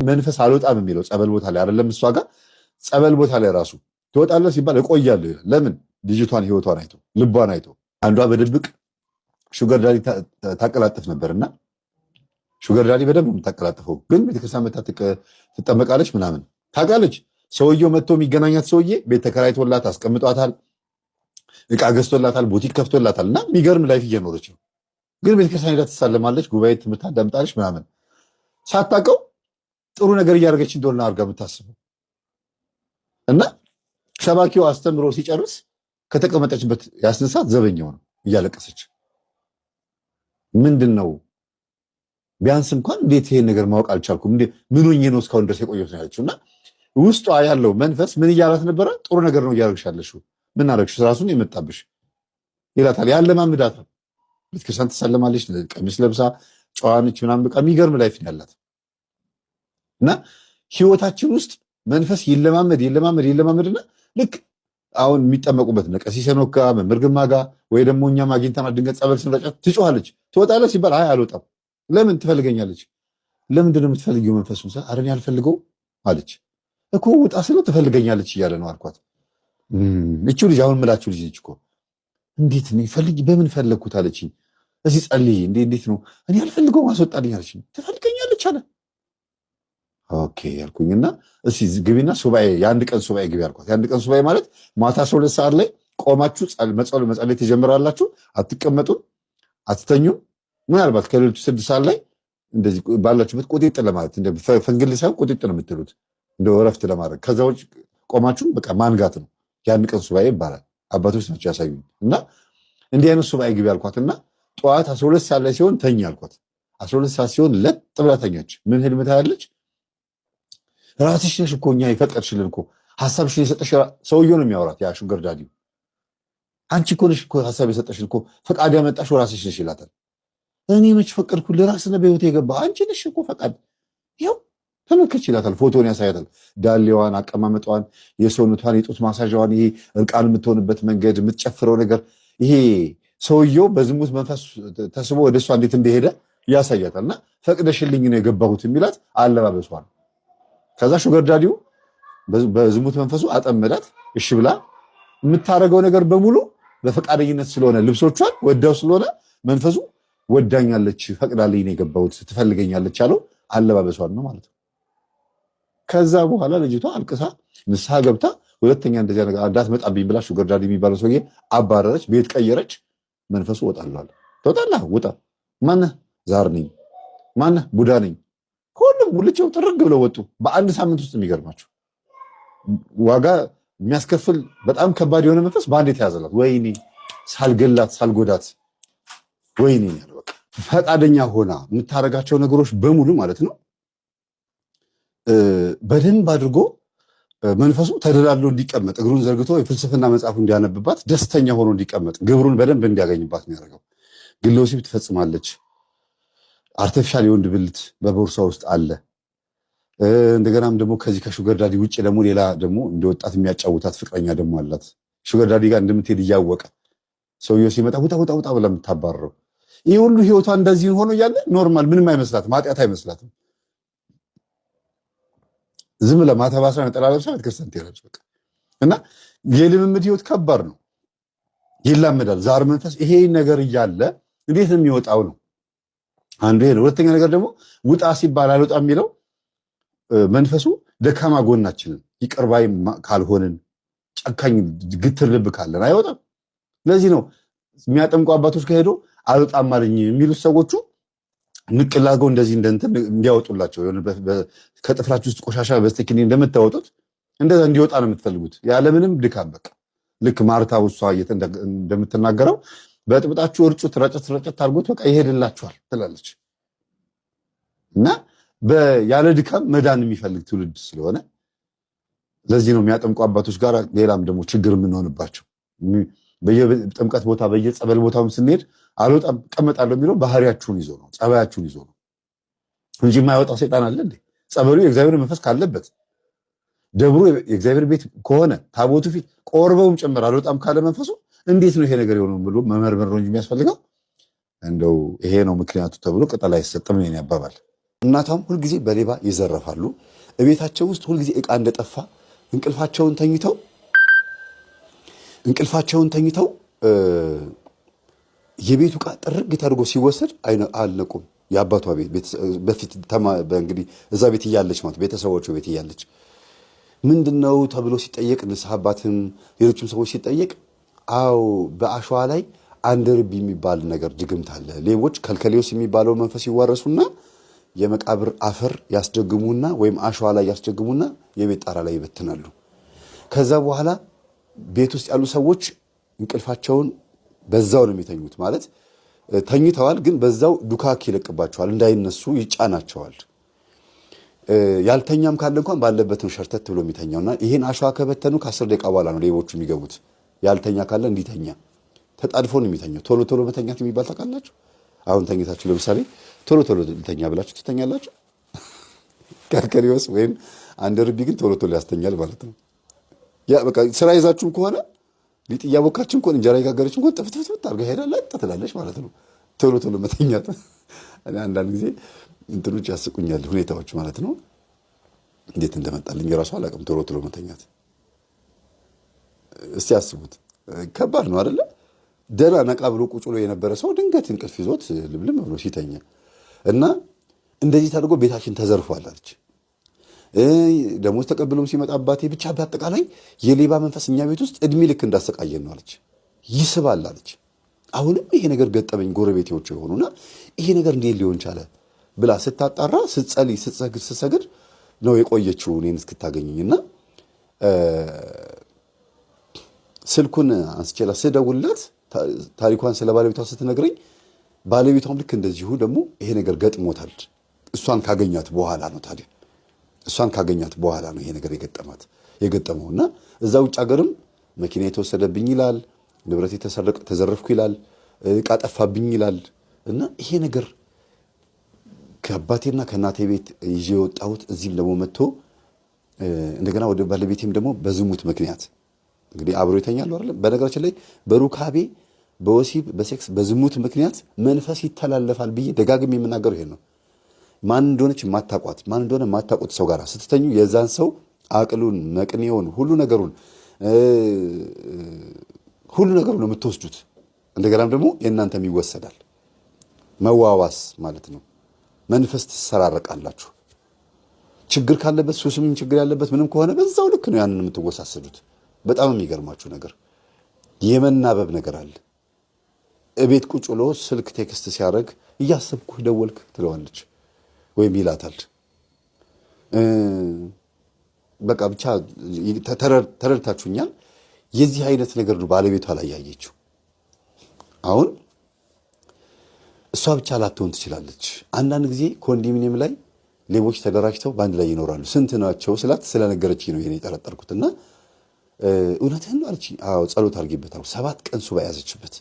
መንፈስ አልወጣም የሚለው ጸበል ቦታ ላይ አይደለም። እሷ ጋር ጸበል ቦታ ላይ ራሱ ትወጣለህ ሲባል እቆያለሁ ይላል። ለምን? ልጅቷን ህይወቷን አይቶ ልቧን አይቶ። አንዷ በድብቅ ሹገር ዳዲ ታቀላጥፍ ነበርና ሹገር ዳዲ በደንብ የምታቀላጥፈው ግን ቤተክርስቲያን መታ ትጠመቃለች ምናምን ታውቃለች። ሰውየው መጥቶ የሚገናኛት ሰውዬ ቤት ተከራይቶላት አስቀምጧታል፣ እቃ ገዝቶላታል፣ ቡቲክ ከፍቶላታል እና የሚገርም ላይፍ እየኖረች ነው። ግን ቤተክርስቲያን ሄዳ ትሳለማለች፣ ጉባኤ ትምህርት አዳምጣለች ምናምን ሳታውቀው ጥሩ ነገር እያደረገች እንደሆነ አድርጋ የምታስበው እና ሰባኪው አስተምሮ ሲጨርስ ከተቀመጠችበት ያስነሳት ዘበኛው ነው እያለቀሰች። ምንድን ነው ቢያንስ እንኳን እንዴት ይሄን ነገር ማወቅ አልቻልኩም፣ ምን ሆኜ ነው እስካሁን ድረስ የቆየሁት ነው ያለችው። እና ውስጧ ያለው መንፈስ ምን እያላት ነበረ? ጥሩ ነገር ነው እያደረግሽ ያለሽው፣ ምን አደረግሽ? ራሱን የመጣብሽ ይላታል። ያለማምዳታል። ቤተክርስቲያን ትሳለማለች፣ ቀሚስ ለብሳ ጨዋነች ምናምን፣ በቃ የሚገርም ላይፍ ያላት እና ህይወታችን ውስጥ መንፈስ ይለማመድና ልክ አሁን የሚጠመቁበት ቀሲስ ሄኖክ ጋ መምህር ግርማ ጋ ወይ ደግሞ እኛም አግኝተና ድንገት ጸበል ስንረጫት ትጮኻለች። ትወጣለች ሲባል አይ አልወጣም። ለምን? ትፈልገኛለች። ለምንድን ነው የምትፈልጊው? መንፈሱን አረ እኔ አልፈልገው አለች እኮ። ውጣ ስለው ትፈልገኛለች እያለ ነው አልኳት። እቺው ልጅ አሁን ምላችሁ ልጅ ነች እኮ። እንዴት ነው ፈልጊ? በምን ፈለግኩት አለችኝ። እዚህ ጸልይ። እንዴት ነው? እኔ አልፈልገው አስወጣልኝ አለችኝ። ትፈልገኛለች አለ። ኦኬ ያልኩኝና እስኪ ግቢና ሱባኤ የአንድ ቀን ሱባኤ ግቢ አልኳት። የአንድ ቀን ሱባኤ ማለት ማታ 12 ሰዓት ላይ ቆማችሁ መጸለይ ትጀምራላችሁ። አትቀመጡም፣ አትተኙም። ምናልባት ከሌሊቱ 6 ሰዓት ላይ እንደዚህ ባላችሁበት ቁጢጥ ለማለት እንደ ፈንግል ሳይሆን ቁጢጥ ነው የምትሉት እንደ እረፍት ለማድረግ። ከዛ ውጭ ቆማችሁ በቃ ማንጋት ነው። የአንድ ቀን ሱባኤ ይባላል። አባቶች ናቸው ያሳዩኝ። እና እንዲህ አይነት ሱባኤ ግቢ አልኳትና ጠዋት 12 ሰዓት ላይ ሲሆን ተኝ አልኳት። 12 ሰዓት ሲሆን ለጥ ብላ ተኛች። ምን ህልም ታያለች? ራስሽ ነሽ እኮ እኛ የፈቀድሽልን እኮ ሐሳብሽን የሰጠሽ ሰውየው ነው የሚያወራት። ያ ሹገር ዳዲ አንቺ እኮ ነሽ እኮ ሐሳብ የሰጠሽን እኮ ፈቃድ ያመጣሽው ራስሽ ነሽ ይላታል። እኔ መች ፈቀድኩ? ለራስ ነው በህይወት የገባ አንቺ ነሽ እኮ ፈቃድ። ይኸው ተመልከች ይላታል። ፎቶን ያሳያታል። ዳሌዋን፣ አቀማመጧን፣ የሰውነቷን የጡት ማሳዣዋን፣ ይሄ እርቃን የምትሆንበት መንገድ፣ የምትጨፍረው ነገር፣ ይሄ ሰውየው በዝሙት መንፈስ ተስቦ ወደ እሷ እንዴት እንደሄደ ያሳያታል። እና ፈቅደሽልኝ ነው የገባሁት የሚላት አለባበሷን። ከዛ ሹገር ዳዲው በዝሙት መንፈሱ አጠመዳት። እሺ ብላ የምታደርገው ነገር በሙሉ በፈቃደኝነት ስለሆነ ልብሶቿን ወዳው ስለሆነ መንፈሱ ወዳኛለች፣ ፈቅዳልኝ ነው የገባሁት፣ ትፈልገኛለች ያለው አለባበሷን ነው ማለት ነው። ከዛ በኋላ ልጅቷ አልቅሳ ንስሐ ገብታ ሁለተኛ እንደዚያ ነገር እንዳትመጣብኝ ብላ ሹገር ዳዲ የሚባለው ሰውዬ አባረረች፣ ቤት ቀየረች። መንፈሱ ወጣላል። ትወጣለህ? ውጣ። ማነህ? ዛር ነኝ። ማነህ? ቡዳ ነኝ። ሁሉም ሙልጭው ጥርግ ብለው ወጡ። በአንድ ሳምንት ውስጥ የሚገርማቸው ዋጋ የሚያስከፍል በጣም ከባድ የሆነ መንፈስ በአንድ የተያዘላት። ወይኔ ሳልገላት ሳልጎዳት ወይኔ ያለው በቃ ፈቃደኛ ሆና የምታረጋቸው ነገሮች በሙሉ ማለት ነው። በደንብ አድርጎ መንፈሱ ተደላድሎ እንዲቀመጥ እግሩን ዘርግቶ የፍልስፍና መጽሐፉ እንዲያነብባት ደስተኛ ሆኖ እንዲቀመጥ ግብሩን በደንብ እንዲያገኝባት ነው ያደረገው። ግለ ወሲብ ትፈጽማለች። አርቲፊሻል የወንድ ብልት በቦርሳ ውስጥ አለ። እንደገናም ደግሞ ከዚህ ከሹገር ዳዲ ውጭ ደግሞ ሌላ ደግሞ እንደ ወጣት የሚያጫውታት ፍቅረኛ ደግሞ አላት። ሹገር ዳዲ ጋር እንደምትሄድ እያወቀ ሰውየው ሲመጣ ውጣ ውጣ ውጣ ብላ የምታባረረው። ይህ ሁሉ ህይወቷ እንደዚህ ሆኖ እያለ ኖርማል ምንም አይመስላትም፣ ኃጢአት አይመስላትም። ዝም ለማታ ባስራ ነጠላ ለብሳ ቤተክርስቲያን ትሄዳለች። በቃ እና የልምምድ ህይወት ከባድ ነው። ይላመዳል። ዛር መንፈስ ይሄ ነገር እያለ እንዴት ነው የሚወጣው ነው አንዱ ይሄ ነው። ሁለተኛ ነገር ደግሞ ውጣ ሲባል አልወጣ የሚለው መንፈሱ ደካማ ጎናችንን ይቅር ባይ ካልሆንን ጨካኝ ግትር ልብ ካለን አይወጣም። ለዚህ ነው የሚያጠምቁ አባቶች ከሄዱ አልወጣም አለኝ የሚሉት ሰዎቹ ንቅል አድርገው እንደዚህ እንደንትን እንዲያወጡላቸው ከጥፍራችሁ ውስጥ ቆሻሻ በስተኪኒ እንደምታወጡት እንደዛ እንዲወጣ ነው የምትፈልጉት ያለምንም ድካም። በቃ ልክ ማርታ ውሷ እንደምትናገረው በጥብጣችሁ እርጩት፣ ረጨት አድርጎት በቃ ይሄድላችኋል ትላለች። እና ያለ ድካም መዳን የሚፈልግ ትውልድ ስለሆነ ለዚህ ነው የሚያጠምቁ አባቶች ጋር ሌላም ደግሞ ችግር የምንሆንባቸው። በየጥምቀት ቦታ በየጸበል ቦታም ስንሄድ አልወጣም እቀመጣለሁ የሚለው ባህሪያችሁን ይዞ ነው፣ ጸባያችሁን ይዞ ነው እንጂ የማይወጣው ሰይጣን አለ እንዴ? ጸበሉ የእግዚአብሔር መንፈስ ካለበት፣ ደብሩ የእግዚአብሔር ቤት ከሆነ ታቦቱ ፊት ቆርበውም ጭምር አልወጣም ካለ መንፈሱ እንዴት ነው ይሄ ነገር የሆነው ብሎ መመርመር ነው እንጂ የሚያስፈልገው እንደው ይሄ ነው ምክንያቱ ተብሎ ቅጠል አይሰጥም ነው ያባባል። እናቷም ሁልጊዜ በሌባ ይዘረፋሉ። እቤታቸው ውስጥ ሁልጊዜ ዕቃ እንደጠፋ እንቅልፋቸውን ተኝተው የቤቱ ዕቃ ጥርግ ተደርጎ ሲወሰድ አልነቁም። የአባቷ ቤት በፊት እንግዲህ እዛ ቤት እያለች ማለት ቤተሰቦቹ ቤት እያለች ምንድነው ተብሎ ሲጠየቅ ንስሐ አባትም ሌሎችም ሰዎች ሲጠየቅ በአሸዋ ላይ አንደርቢ የሚባል ነገር ድግምት አለ። ሌቦች ከልከሌዎስ የሚባለው መንፈስ ይዋረሱና የመቃብር አፈር ያስደግሙና ወይም አሸዋ ላይ ያስደግሙና የቤት ጣራ ላይ ይበትናሉ። ከዛ በኋላ ቤት ውስጥ ያሉ ሰዎች እንቅልፋቸውን በዛው ነው የሚተኙት። ማለት ተኝተዋል፣ ግን በዛው ዱካክ ይለቅባቸዋል፣ እንዳይነሱ ይጫናቸዋል። ያልተኛም ካለ እንኳን ባለበት ነው ሸርተት ብሎ የሚተኛውና ይሄን አሸዋ ከበተኑ ከ10 ደቂቃ በኋላ ነው ሌቦቹ የሚገቡት። ያልተኛ ካለ እንዲተኛ ተጣድፎ ነው የሚተኛው። ቶሎ ቶሎ መተኛት የሚባል ታውቃላችሁ? አሁን ተኝታችሁ ለምሳሌ ቶሎ ቶሎ ልተኛ ብላችሁ ትተኛላችሁ። ከልከሌዎስ ወይም አንደርቢ ግን ቶሎ ቶሎ ያስተኛል ማለት ነው። ያ በቃ ስራ ይዛችሁም ከሆነ ሊጥ እያቦካችሁም ከሆነ እንጀራ የጋገረችም ከሆነ ጥፍጥፍት አድርጋ ሄዳ ለጥ ትላለች ማለት ነው። ቶሎ ቶሎ መተኛት። አንዳንድ ጊዜ እንትኖች ያስቁኛል ሁኔታዎች ማለት ነው። እንዴት እንደመጣልኝ የራሱ አላውቅም። ቶሎ ቶሎ መተኛት እስቲ አስቡት። ከባድ ነው አይደለ? ደህና ነቃ ብሎ ቁጭ ብሎ የነበረ ሰው ድንገት እንቅልፍ ይዞት ልብልም ብሎ ሲተኛ እና እንደዚህ ተደርጎ ቤታችን ተዘርፏል አለች። ደሞዝ ተቀብሎም ሲመጣ አባቴ ብቻ በአጠቃላይ የሌባ መንፈስ እኛ ቤት ውስጥ እድሜ ልክ እንዳሰቃየን ነው አለች። ይስባል አለች። አሁንም ይሄ ነገር ገጠመኝ። ጎረቤቴዎች የሆኑና ይሄ ነገር እንዴት ሊሆን ቻለ ብላ ስታጣራ ስትጸልይ ስትሰግድ ነው የቆየችው እኔን እስክታገኘኝና ስልኩን አንስቼላ ስደውልላት ታሪኳን ስለ ባለቤቷ ስትነግረኝ ባለቤቷም ልክ እንደዚሁ ደግሞ ይሄ ነገር ገጥሞታል። እሷን ካገኛት በኋላ ነው ታዲያ እሷን ካገኛት በኋላ ነው ይሄ ነገር የገጠመውና እዛ ውጭ ሀገርም መኪና የተወሰደብኝ ይላል፣ ንብረት ተዘረፍኩ ይላል፣ ዕቃ ጠፋብኝ ይላል። እና ይሄ ነገር ከአባቴና ከእናቴ ቤት ይዤ የወጣሁት እዚህም ደግሞ መጥቶ እንደገና ወደ ባለቤቴም ደግሞ በዝሙት ምክንያት እንግዲህ አብሮ ይተኛሉ አይደል? በነገራችን ላይ በሩካቤ በወሲብ በሴክስ በዝሙት ምክንያት መንፈስ ይተላለፋል ብዬ ደጋግሜ የምናገረው ይሄን ነው። ማን እንደሆነች ማታቋት ማን እንደሆነ ማታቋት ሰው ጋር ስትተኙ የዛን ሰው አቅሉን መቅኔውን ሁሉ ነገሩን ነው የምትወስዱት። እንደገናም ደግሞ የእናንተም ይወሰዳል። መዋዋስ ማለት ነው። መንፈስ ትሰራረቃላችሁ። ችግር ካለበት ሱስም ችግር ያለበት ምንም ከሆነ በዛው ልክ ነው ያንን የምትወሳሰዱት። በጣም የሚገርማችሁ ነገር የመናበብ ነገር አለ። እቤት ቁጭ ብሎ ስልክ ቴክስት ሲያደርግ እያሰብኩ ደወልክ ትለዋለች ወይም ይላታል። በቃ ብቻ ተረድታችሁኛል። የዚህ አይነት ነገር ነው ባለቤቷ ላይ ያየችው። አሁን እሷ ብቻ ላትሆን ትችላለች። አንዳንድ ጊዜ ኮንዶሚኒየም ላይ ሌቦች ተደራጅተው በአንድ ላይ ይኖራሉ። ስንት ናቸው ስላት ስለነገረችኝ ነው ይሄን የጠረጠርኩትና እውነትህን ነው አለችኝ። አዎ ጸሎት አድርጌበታለሁ። 7 ቀን ሱባኤ ያዘችበት።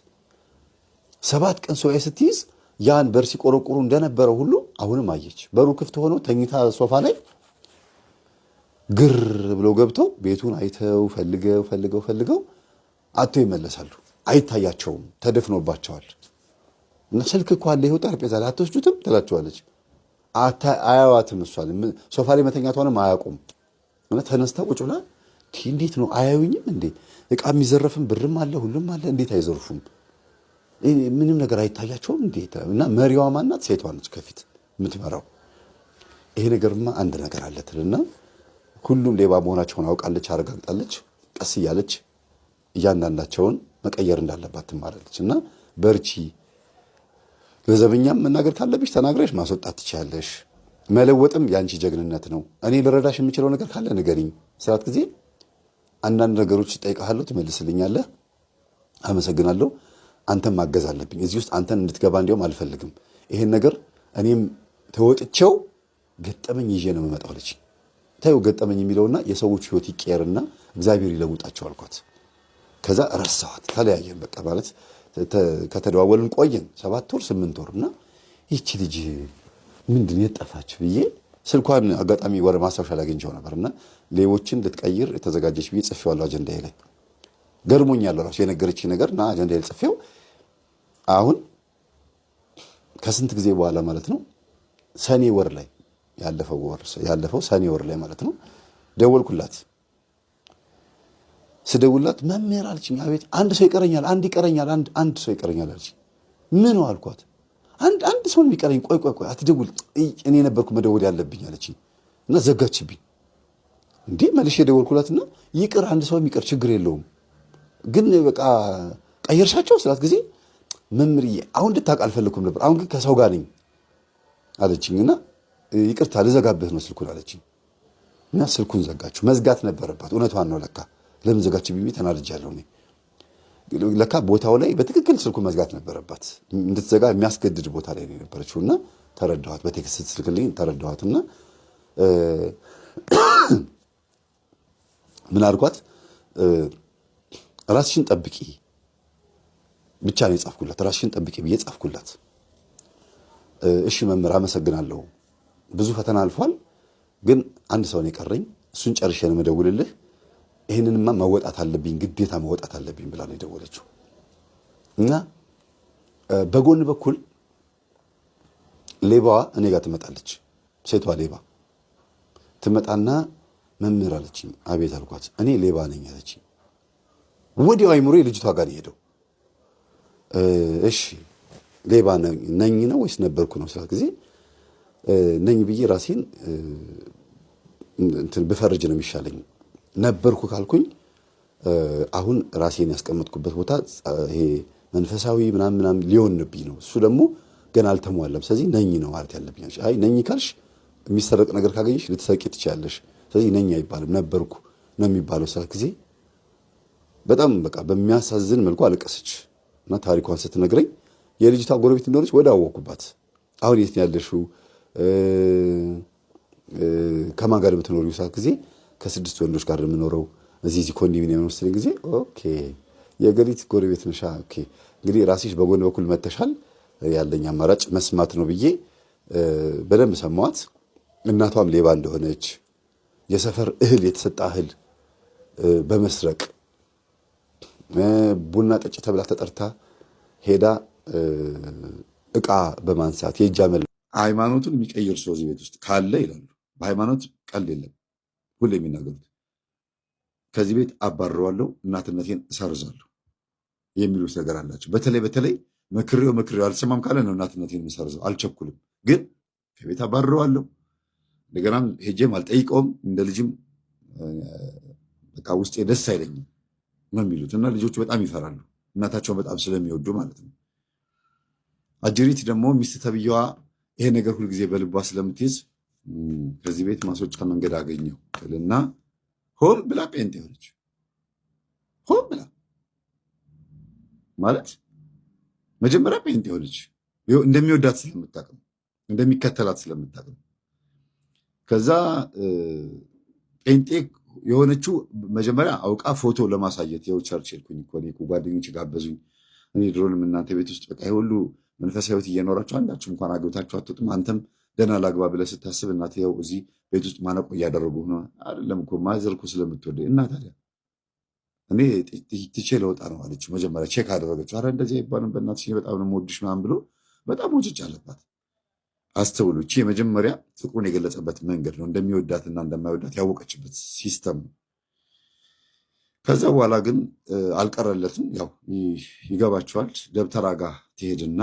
7 ቀን ሱባኤ ስትይዝ ያን በር ሲቆረቁሩ እንደነበረው ሁሉ አሁንም አየች። በሩ ክፍት ሆኖ ተኝታ ሶፋ ላይ ግር ብለው ገብተው ቤቱን አይተው ፈልገው አቶ ይመለሳሉ። አይታያቸውም፣ ተደፍኖባቸዋል። እና ስልክ እኮ አለ ይኸው ጠረጴዛ ላይ አትወስዱትም ትላቸዋለች። አያዋትም። እሷን ሶፋ ላይ መተኛቷንም አያውቁም። እና ተነስታ ቁጭ ብላ እንዴት ነው አያዩኝም እንዴ? ዕቃ የሚዘረፍም ብርም አለ ሁሉም አለ፣ እንዴት አይዘርፉም? ምንም ነገር አይታያቸውም እንዴት? እና መሪዋ ማናት? ሴቷ ነች ከፊት የምትመራው። ይሄ ነገርማ አንድ ነገር አለ ትልና ሁሉም ሌባ መሆናቸውን አውቃለች፣ አረጋግጣለች። ቀስ እያለች እያንዳንዳቸውን መቀየር እንዳለባት ትማራለች። እና በርቺ፣ ለዘበኛም መናገር ካለብሽ ተናግረሽ ማስወጣት ትችያለሽ። መለወጥም ያንቺ ጀግንነት ነው። እኔ ልረዳሽ የምችለው ነገር ካለ ንገሪኝ ስራት ጊዜ አንዳንድ ነገሮች እጠይቅሃለሁ፣ ትመልስልኛለህ። አመሰግናለሁ። አንተም ማገዝ አለብኝ። እዚህ ውስጥ አንተን እንድትገባ እንዲያውም አልፈልግም። ይሄን ነገር እኔም ተወጥቼው ገጠመኝ ይዤ ነው የምመጣው አለች። ታየው ገጠመኝ የሚለውና የሰዎች ህይወት ይቀየርና እግዚአብሔር ይለውጣቸው አልኳት። ከዛ ረሳኋት፣ ተለያየን። በቃ ማለት ከተደዋወልን ቆየን 7 ወር 8 ወር እና ይቺ ልጅ ምንድን የጠፋች ብዬ ስልኳን አጋጣሚ ወረ ማስታወሻ ላይ አግኝቼው ነበርና ሌቦችን ልትቀይር የተዘጋጀች ብዬ ጽፌዋለሁ አጀንዳዬ ላይ። ገርሞኛል ራሱ የነገረችኝ ነገርና አጀንዳዬ ላይ ጽፌው አሁን ከስንት ጊዜ በኋላ ማለት ነው ሰኔ ወር ላይ ያለፈው ሰኔ ወር ላይ ማለት ነው። ደወልኩላት። ስደውልላት መምህር አለችኝ። አቤት። አንድ ሰው ይቀረኛል፣ አንድ ሰው ይቀረኛል አለችኝ። ምን ነው አልኳት። አንድ ሰው የሚቀረኝ። ቆይ አትደውል፣ እኔ ነበርኩ መደወል ያለብኝ አለችኝ እና ዘጋችብኝ። እንዴ መልሼ ደወልኩላትና ይቅር፣ አንድ ሰው የሚቀር ችግር የለውም ግን በቃ ቀየርሻቸው ስላት ጊዜ መምህርዬ አሁን እንድታውቅ አልፈለኩም ነበር፣ አሁን ግን ከሰው ጋር ነኝ አለችኝና ይቅርታ ልዘጋብህ ነው ስልኩን አለችኝ እና ስልኩን ዘጋችሁ። መዝጋት ነበረባት። እውነቷን ነው ለካ። ለምን ዘጋችብኝ ብዬ ተናድጃለሁ እኔ። ለካ ቦታው ላይ በትክክል ስልኩን መዝጋት ነበረባት። እንድትዘጋ የሚያስገድድ ቦታ ላይ ነው የነበረችውና ተረዳኋት። በቴክስት ስትልክልኝ ተረዳኋትና ምን አድርጓት ራስሽን ጠብቂ ብቻ ነው የጻፍኩላት። ራስሽን ጠብቂ ብዬ ጻፍኩላት። እሺ መምህር አመሰግናለሁ፣ ብዙ ፈተና አልፏል፣ ግን አንድ ሰው ነው የቀረኝ፣ እሱን ጨርሼ ነው የምደውልልህ፣ ይህንንማ መወጣት አለብኝ፣ ግዴታ መወጣት አለብኝ ብላ ነው የደወለችው። እና በጎን በኩል ሌባዋ እኔ ጋር ትመጣለች። ሴቷ ሌባ ትመጣና መምህር አለችኝ። አቤት አልኳት። እኔ ሌባ ነኝ አለችኝ። ወዲያው አይምሮ ልጅቷ ጋር ሄደው እሺ ሌባ ነኝ ነው ወይስ ነበርኩ ነው ስላት ጊዜ ነኝ ብዬ ራሴን እንትን ብፈርጅ ነው የሚሻለኝ። ነበርኩ ካልኩኝ አሁን ራሴን ያስቀመጥኩበት ቦታ ይሄ መንፈሳዊ ምናምን ሊሆንብኝ ነው። እሱ ደግሞ ገና አልተሟላም። ስለዚህ ነኝ ነው ማለት ያለብኝ። አይ ነኝ ካልሽ የሚሰረቅ ነገር ካገኘሽ ልትሰርቂ ትችያለሽ። ስለዚህ ነኝ አይባልም ነበርኩ ነው የሚባለው ስላት ጊዜ በጣም በቃ በሚያሳዝን መልኩ አለቀሰች እና ታሪኳን ስትነግረኝ የልጅቷ ጎረቤት እንደሆነች ወደ አወኩባት። አሁን የት ነው ያለሽው? ከማን ጋር የምትኖሪው ስላት ጊዜ ከ6 ወንዶች ጋር የምኖረው እዚህ ኮንዶሚኒየም መሰለኝ ጊዜ ኦኬ የገሊት ጎረቤት ነሽ። ኦኬ እንግዲህ ራስሽ በጎን በኩል መተሻል፣ ያለኝ አማራጭ መስማት ነው ብዬ በደንብ ሰማዋት። እናቷም ሌባ እንደሆነች የሰፈር እህል የተሰጣ እህል በመስረቅ ቡና ጠጭ ተብላ ተጠርታ ሄዳ እቃ በማንሳት የእጃመል ሃይማኖቱን የሚቀይር ሰው እዚህ ቤት ውስጥ ካለ ይላሉ። በሃይማኖት ቀልድ የለም ሁሌ የሚናገሩት። ከዚህ ቤት አባርረዋለሁ፣ እናትነቴን እሰርዛለሁ የሚሉት ነገር አላቸው። በተለይ መክሬው አልሰማም ካለ ነው እናትነቴን የምሰርዘው። አልቸኩልም፣ ግን ከቤት አባርረዋለሁ። እንደገናም ሄጄም አልጠይቀውም። እንደ ልጅም በቃ ውስጤ ደስ አይለኝም ነው የሚሉት እና ልጆቹ በጣም ይፈራሉ፣ እናታቸውን በጣም ስለሚወዱ ማለት ነው። አጅሪት ደግሞ ሚስት ተብዬዋ ይሄ ነገር ሁልጊዜ በልቧ ስለምትይዝ ከዚህ ቤት ማስወጫ መንገድ አገኘው እና ሆን ብላ ጴንጤ ሆነች። ሆን ብላ ማለት መጀመሪያ ጴንጤ ሆነች። እንደሚወዳት ስለምታውቅ ነው፣ እንደሚከተላት ስለምታውቅ ነው። ከዛ ጴንጤ የሆነችው መጀመሪያ አውቃ ፎቶ ለማሳየት የው ቸርች ሄድኩኝ እኮ ጓደኞች ጋበዙኝ። እኔ ድሮንም እናንተ ቤት ውስጥ በቃ የሁሉ መንፈሳዊ ሕይወት እየኖራችሁ አንዳችሁ እንኳን አግብታችሁ አትወጡም፣ አንተም ደህና ላግባ ብለህ ስታስብ እናቴ ያው እዚህ ቤት ውስጥ ማነቆ እያደረጉ ነው። አይደለም እኮ ማዘር እኮ ስለምትወደኝ እና ታዲያ እኔ ትቼ ለወጣ ነው አለችው። መጀመሪያ ቼክ አደረገችው። አረ እንደዚህ አይባልም በእናትሽ በጣም ነው የምወድሽ ምናምን ብሎ በጣም ወጭጭ አለባት። አስተውሉ። እቺ የመጀመሪያ ፍቅሩን የገለጸበት መንገድ ነው። እንደሚወዳትና እንደማይወዳት ያወቀችበት ሲስተም ነው። ከዛ በኋላ ግን አልቀረለትም። ያው ይገባቸዋል። ደብተራ ጋር ትሄድና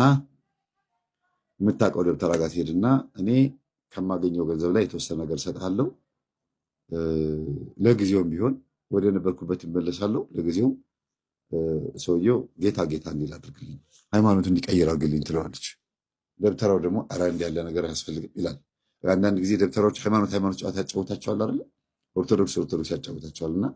የምታውቀው ደብተራ ጋር ትሄድና እኔ ከማገኘው ገንዘብ ላይ የተወሰነ ነገር እሰጥሃለሁ፣ ለጊዜውም ቢሆን ወደ ነበርኩበት እመለሳለሁ፣ ለጊዜው ሰውየው ጌታ እንዲል አድርግልኝ፣ ሃይማኖት እንዲቀይር አድርግልኝ ትለዋለች። ደብተራው ደግሞ ኧረ እንዲህ ያለ ነገር አያስፈልግም ይላል። አንዳንድ ጊዜ ደብተራዎች ሃይማኖት ጨዋታ ያጫወታቸዋል አይደለ? ኦርቶዶክስ ያጫወታቸዋል። እና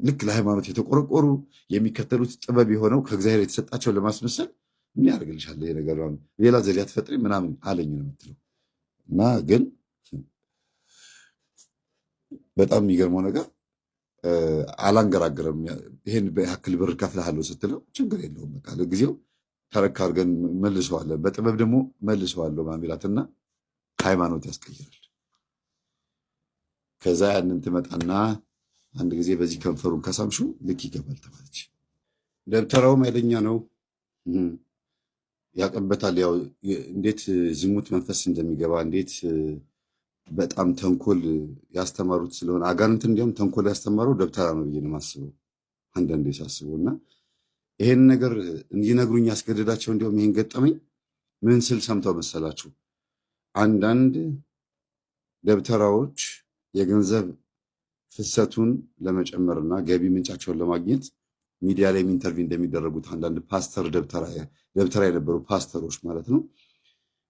ልክ ለሃይማኖት የተቆረቆሩ የሚከተሉት ጥበብ የሆነው ከእግዚአብሔር የተሰጣቸው ለማስመሰል ምን ያደርግልሻል ይሄ ነገር ሌላ ዘዴ አትፈጥሪ ምናምን አለኝ ነው የምትለው። እና ግን በጣም የሚገርመው ነገር አላንገራገረም። ይሄን በያክል ብር ከፍልሃለሁ ስትለው ችግር የለውም በቃ ለጊዜው ተረካ አድርገን መልሰዋለን፣ በጥበብ ደግሞ መልሰዋለሁ ማሚላትና ሃይማኖት ያስቀይራል። ከዛ ያንን ትመጣና አንድ ጊዜ በዚህ ከንፈሩን ከሳምሹ ልክ ይገባል ተባለች። ደብተራውም ኃይለኛ ነው። ያቀበታል። ያው እንዴት ዝሙት መንፈስ እንደሚገባ እንዴት በጣም ተንኮል ያስተማሩት ስለሆነ አጋንንት እንዲያውም ተንኮል ያስተማረው ደብተራ ነው ብዬ ነው የማስበው አንዳንዴ ሳስበው። እና ይሄን ነገር እንዲነግሩኝ ያስገደዳቸው እንዲያውም ይሄን ገጠመኝ ምን ስል ሰምተው መሰላችሁ? አንዳንድ ደብተራዎች የገንዘብ ፍሰቱን ለመጨመርና ገቢ ምንጫቸውን ለማግኘት ሚዲያ ላይ ኢንተርቪው እንደሚደረጉት አንዳንድ ፓስተር ደብተራ የነበሩ ፓስተሮች ማለት ነው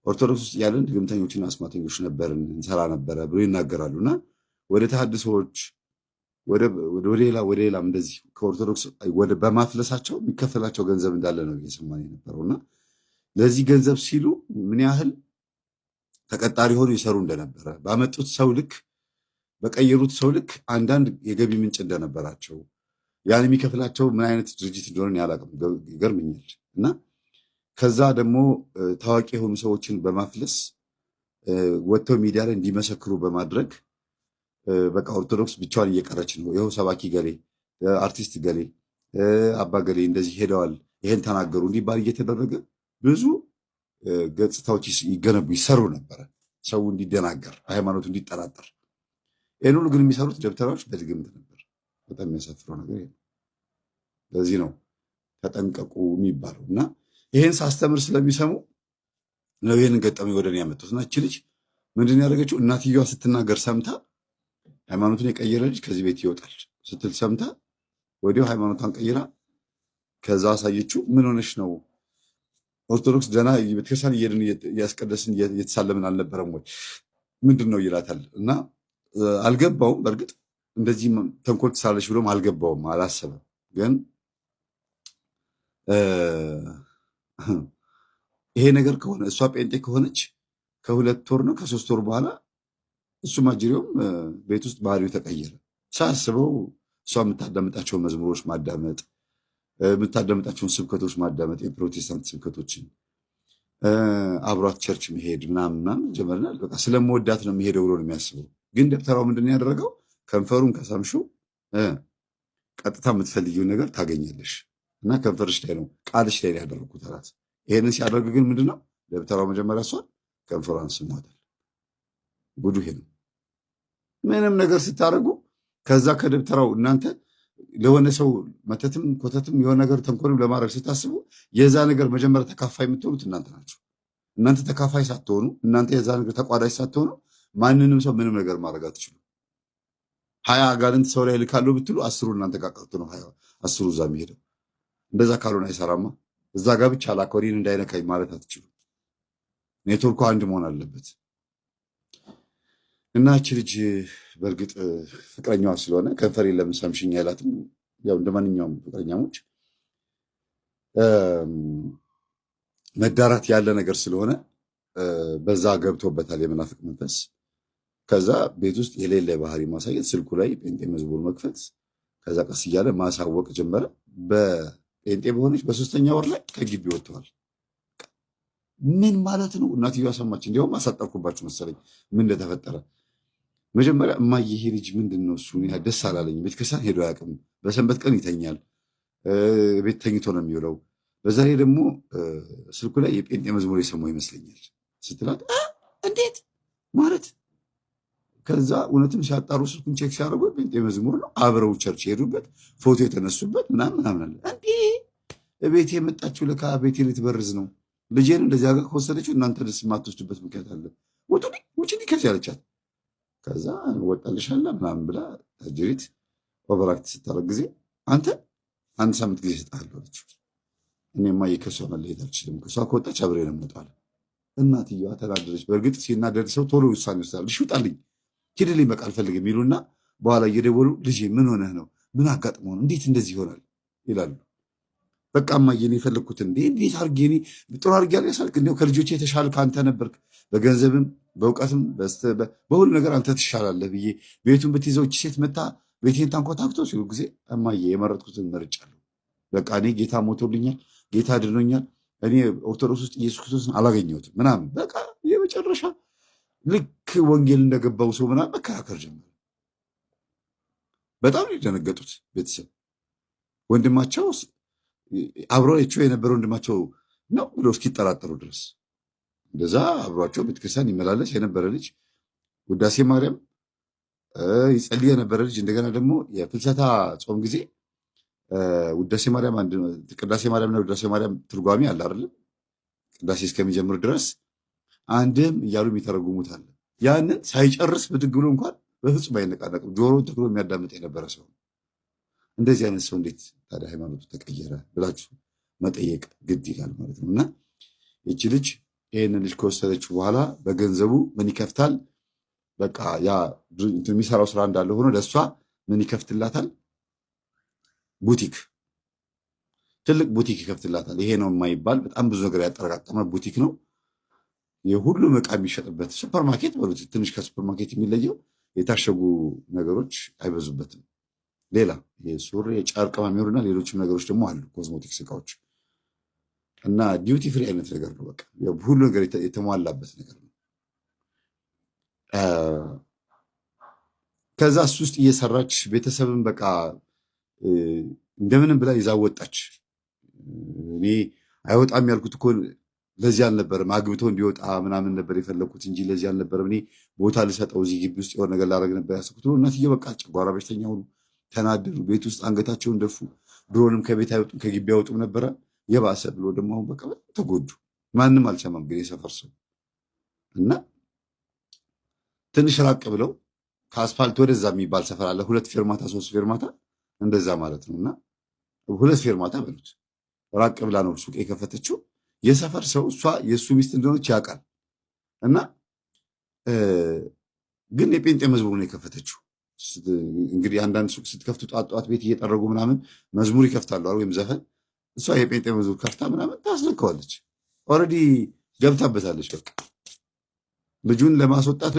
ኦርቶዶክስ ውስጥ ያለን ድግምተኞችና አስማተኞች ነበርን እንሰራ ነበረ ብሎ ይናገራሉ። እና ወደ ተሐድሶዎች ወደ ሌላም እንደዚህ ከኦርቶዶክስ በማፍለሳቸው የሚከፈላቸው ገንዘብ እንዳለ ነው እየሰማን የነበረው። እና ለዚህ ገንዘብ ሲሉ ምን ያህል ተቀጣሪ ሆኖ ይሰሩ እንደነበረ ባመጡት ሰው ልክ በቀየሩት ሰው ልክ አንዳንድ የገቢ ምንጭ እንደነበራቸው ያን የሚከፍላቸው ምን አይነት ድርጅት እንደሆነ ያላቅም ይገርምኛል። እና ከዛ ደግሞ ታዋቂ የሆኑ ሰዎችን በማፍለስ ወጥተው ሚዲያ ላይ እንዲመሰክሩ በማድረግ በቃ ኦርቶዶክስ ብቻዋን እየቀረች ነው፣ ይኸው ሰባኪ ገሌ፣ አርቲስት ገሌ፣ አባ ገሌ እንደዚህ ሄደዋል፣ ይሄን ተናገሩ እንዲባል እየተደረገ ብዙ ገጽታዎች ይገነቡ ይሰሩ ነበረ፣ ሰው እንዲደናገር፣ ሃይማኖቱ እንዲጠራጠር። ይህን ሁሉ ግን የሚሰሩት ደብተራዎች በድግምት ነበር። በጣም የሚያሳፍረው ነገር ይሄ። ለዚህ ነው ተጠንቀቁ የሚባለው። እና ይሄን ሳስተምር ስለሚሰሙ ነው ይህንን ገጠመኝ ወደ እኔ ያመጡት። እና እቺ ልጅ ምንድን ያደረገችው እናትየዋ ስትናገር ሰምታ ሃይማኖቱን የቀየረ ልጅ ከዚህ ቤት ይወጣል ስትል ሰምታ ወዲያው ሃይማኖቷን ቀይራ ከዛ አሳየችው። ምን ሆነሽ ነው? ኦርቶዶክስ ደህና ቤተክርስቲያን እየሄድን እያስቀደስን እየተሳለምን አልነበረም ወይ? ምንድን ነው ይላታል። እና አልገባውም። በእርግጥ እንደዚህ ተንኮል ትሳለች ብሎም አልገባውም፣ አላሰበም። ግን ይሄ ነገር ከሆነ እሷ ጴንጤ ከሆነች ከ2 ወር ነው ከ3 ወር በኋላ እሱ ማጅሪውም ቤት ውስጥ ባህሪው ተቀየረ። ሳስበው እሷ የምታዳምጣቸውን መዝሙሮች ማዳመጥ፣ የምታዳምጣቸውን ስብከቶች ማዳመጥ፣ የፕሮቴስታንት ስብከቶችን አብሯት ቸርች መሄድ ምናምን ጀመርናል። በቃ ስለመወዳት ነው የሚሄደው ብሎ ነው የሚያስበው። ግን ደብተራው ምንድን ያደረገው ከንፈሩን ከሳምሹ ቀጥታ የምትፈልጊውን ነገር ታገኛለሽ እና ከንፈርሽ ላይ ነው ቃልሽ ላይ ያደረግኩት አላት። ይሄንን ሲያደርግ ግን ምንድነው ደብተራው መጀመሪያ እሷን ከንፈሯን ስሟታል። ጉዱ ይሄ ነው። ምንም ነገር ስታደርጉ ከዛ ከደብተራው እናንተ ለሆነ ሰው መተትም ኮተትም የሆነ ነገር ተንኮልም ለማድረግ ስታስቡ የዛ ነገር መጀመሪያ ተካፋይ የምትሆኑት እናንተ ናችሁ። እናንተ ተካፋይ ሳትሆኑ፣ እናንተ የዛ ነገር ተቋዳሽ ሳትሆኑ ማንንም ሰው ምንም ነገር ማድረግ አትችሉ። 20 አጋንንት ሰው ላይ ልካለሁ ብትሉ 10ሩ እናንተ ጋር ቀርቶ ነው 10ሩ እዛ የሚሄደው። እንደዛ ካልሆነ አይሰራማ። እዛ ጋር ብቻ ላኮሪን እንዳይነካኝ ማለት አትችሉ። ኔትወርኩ አንድ መሆን አለበት። እና እቺ ልጅ በእርግጥ ፍቅረኛዋ ስለሆነ ከንፈሬ ለምን ሳምሽኝ አይላትም። ያው እንደ ማንኛውም ፍቅረኛሞች መዳራት ያለ ነገር ስለሆነ በዛ ገብቶበታል የመናፍቅ መንፈስ። ከዛ ቤት ውስጥ የሌለ ባህሪ ማሳየት፣ ስልኩ ላይ ጴንጤ መዝሙር መክፈት፣ ከዛ ቀስ እያለ ማሳወቅ ጀመረ። በጴንጤ በሆነች በ3ኛ ወር ላይ ከግቢ ወጥተዋል። ምን ማለት ነው? እናትየዋ ሰማች። እንዲያውም አሳጠርኩባችሁ መሰለኝ ምን እንደተፈጠረ። መጀመሪያ እማዬ ይሄ ልጅ ምንድን ነው እሱ ደስ አላለኝ፣ ቤተክርስቲያን ሄዶ አያውቅም፣ በሰንበት ቀን ይተኛል፣ ቤት ተኝቶ ነው የሚውለው፣ በዛ ላይ ደግሞ ስልኩ ላይ የጴንጤ መዝሙር የሰማው ይመስለኛል ስትላት እንዴት ማለት። ከዛ እውነትም ሲያጣሩ ስልኩን ቼክ ሲያደርጉ ጴንጤ መዝሙር ነው፣ አብረው ቸርች የሄዱበት ፎቶ የተነሱበት ምናምን አለ። እንዴ ቤቴ የመጣችው ለካ ቤቴ ልትበርዝ ነው፣ ልጄን እንደዚህ ጋር ከወሰደችው እናንተ ደስ የማትወስድበት ምክንያት አለ፣ ውጭ ከዚህ አለቻት። ከዛ ወጣልሻለ ምናምን ብላ ታጅሪት ኦቨራክት ስታረግ ጊዜ አንተ 1 ሳምንት ጊዜ እሰጥሃለሁ አለችው። እኔማ ከሷ መለየት አልችልም፣ ከሷ ከወጣች አብሬ ነው የምወጣው። እናትየዋ ተናደረች። በእርግጥ ሲናደድ ሰው ቶሎ ውሳኔ ይወስዳል። እሺ ውጣልኝ፣ ሂድልኝ፣ በቃ አልፈልግም ይሉና በኋላ እየደወሉ ልጄ ምን ሆነህ ነው? ምን አጋጥሞ ነው? እንዴት እንደዚህ ይሆናል ይላሉ። በቃ እማዬ እኔ የፈለግኩት እንዴት አድርጌ እኔ ጥሩ አድርጌ ያሳልክ እንዲያው ከልጆቼ የተሻልክ አንተ ነበርክ፣ በገንዘብም በእውቀትም በሁሉ ነገር አንተ ትሻላለህ ብዬ ቤቱን ብትይዘው እቺ ሴት መታ ቤቴን ታንኮታክቶ ሲሉ ጊዜ እማዬ የመረጥኩትን መርጫለሁ። በቃ እኔ ጌታ ሞቶልኛል፣ ጌታ ድኖኛል፣ እኔ ኦርቶዶክስ ውስጥ ኢየሱስ ክርስቶስን አላገኘሁትም ምናምን። በቃ የመጨረሻ ልክ ወንጌል እንደገባው ሰው ምናምን መከራከር ጀመረ። በጣም የደነገጡት ቤተሰብ ወንድማቸው አብረቸው የነበረ ወንድማቸው ነው ብሎ እስኪጠራጠሩ ድረስ እንደዛ አብሯቸው ቤተክርስቲያን ይመላለስ የነበረ ልጅ ውዳሴ ማርያም ይጸልይ የነበረ ልጅ እንደገና ደግሞ የፍልሰታ ጾም ጊዜ ውዳሴ ማርያም ቅዳሴ ማርያምና ውዳሴ ማርያም ትርጓሜ አለ አይደለም? ቅዳሴ እስከሚጀምር ድረስ አንድም እያሉ የሚተረጉሙት አለ። ያንን ሳይጨርስ ብድግ ብሎ እንኳን በፍጹም አይነቃነቅም። ጆሮን ተክሎ የሚያዳምጥ የነበረ ሰው። እንደዚህ አይነት ሰው እንዴት ታዲያ ሃይማኖቱ ተቀየረ ብላችሁ መጠየቅ ግድ ይላል ማለት ነው። እና ይቺ ልጅ ይህንን ልጅ ከወሰደችው በኋላ በገንዘቡ ምን ይከፍታል? በቃ ያ የሚሰራው ስራ እንዳለ ሆኖ ለእሷ ምን ይከፍትላታል? ቡቲክ፣ ትልቅ ቡቲክ ይከፍትላታል። ይሄ ነው የማይባል በጣም ብዙ ነገር ያጠረቃቀመ ቡቲክ ነው። የሁሉም ዕቃ የሚሸጥበት ሱፐርማርኬት በሉት። ትንሽ ከሱፐርማርኬት የሚለየው የታሸጉ ነገሮች አይበዙበትም። ሌላ ሱሪ፣ የጨርቅ ማሚሩና ሌሎችም ነገሮች ደግሞ አሉ፣ ኮስሞቲክስ እቃዎች እና ዲዩቲ ፍሪ አይነት ነገር ነው። በቃ ሁሉ ነገር የተሟላበት ነገር ነው። ከዛ እሱ ውስጥ እየሰራች ቤተሰብን በቃ እንደምንም ብላ ይዛ ወጣች። እኔ አይወጣም ያልኩት እኮ ለዚህ አልነበረም፣ አግብቶ እንዲወጣ ምናምን ነበር የፈለግኩት እንጂ ለዚህ አልነበረም። እኔ ቦታ ልሰጠው እዚህ ግቢ ውስጥ የሆነ ነገር ላደርግ ነበር ያሰብኩት። እናትዬ በቃ ጨጓራ በሽተኛ ሆኑ፣ ተናደዱ፣ ቤት ውስጥ አንገታቸውን ደፉ። ድሮንም ከቤት አይወጡም ከግቢ አይወጡም ነበረ። የባሰ ብሎ ደግሞ አሁን በቃ ተጎዱ። ማንም አልሰማም ግን የሰፈር ሰው እና ትንሽ ራቅ ብለው ከአስፋልት ወደዛ የሚባል ሰፈር አለ። 2 ፌርማታ 3 ፌርማታ እንደዛ ማለት ነው። እና 2 ፌርማታ በሉት ራቅ ብላ ነው ሱቅ የከፈተችው። የሰፈር ሰው እሷ የእሱ ሚስት እንደሆነች ያውቃል። እና ግን የጴንጤ መዝሙር ነው የከፈተችው። እንግዲህ አንዳንድ ሱቅ ስትከፍቱ ጧት ጧት ቤት እየጠረጉ ምናምን መዝሙር ይከፍታሉ ወይም ዘፈን። እሷ የጴንጤ መዝሙር ከፍታ ምናምን ታስነካዋለች። ኦልሬዲ ገብታበታለች። በቃ ልጁን ለማስወጣት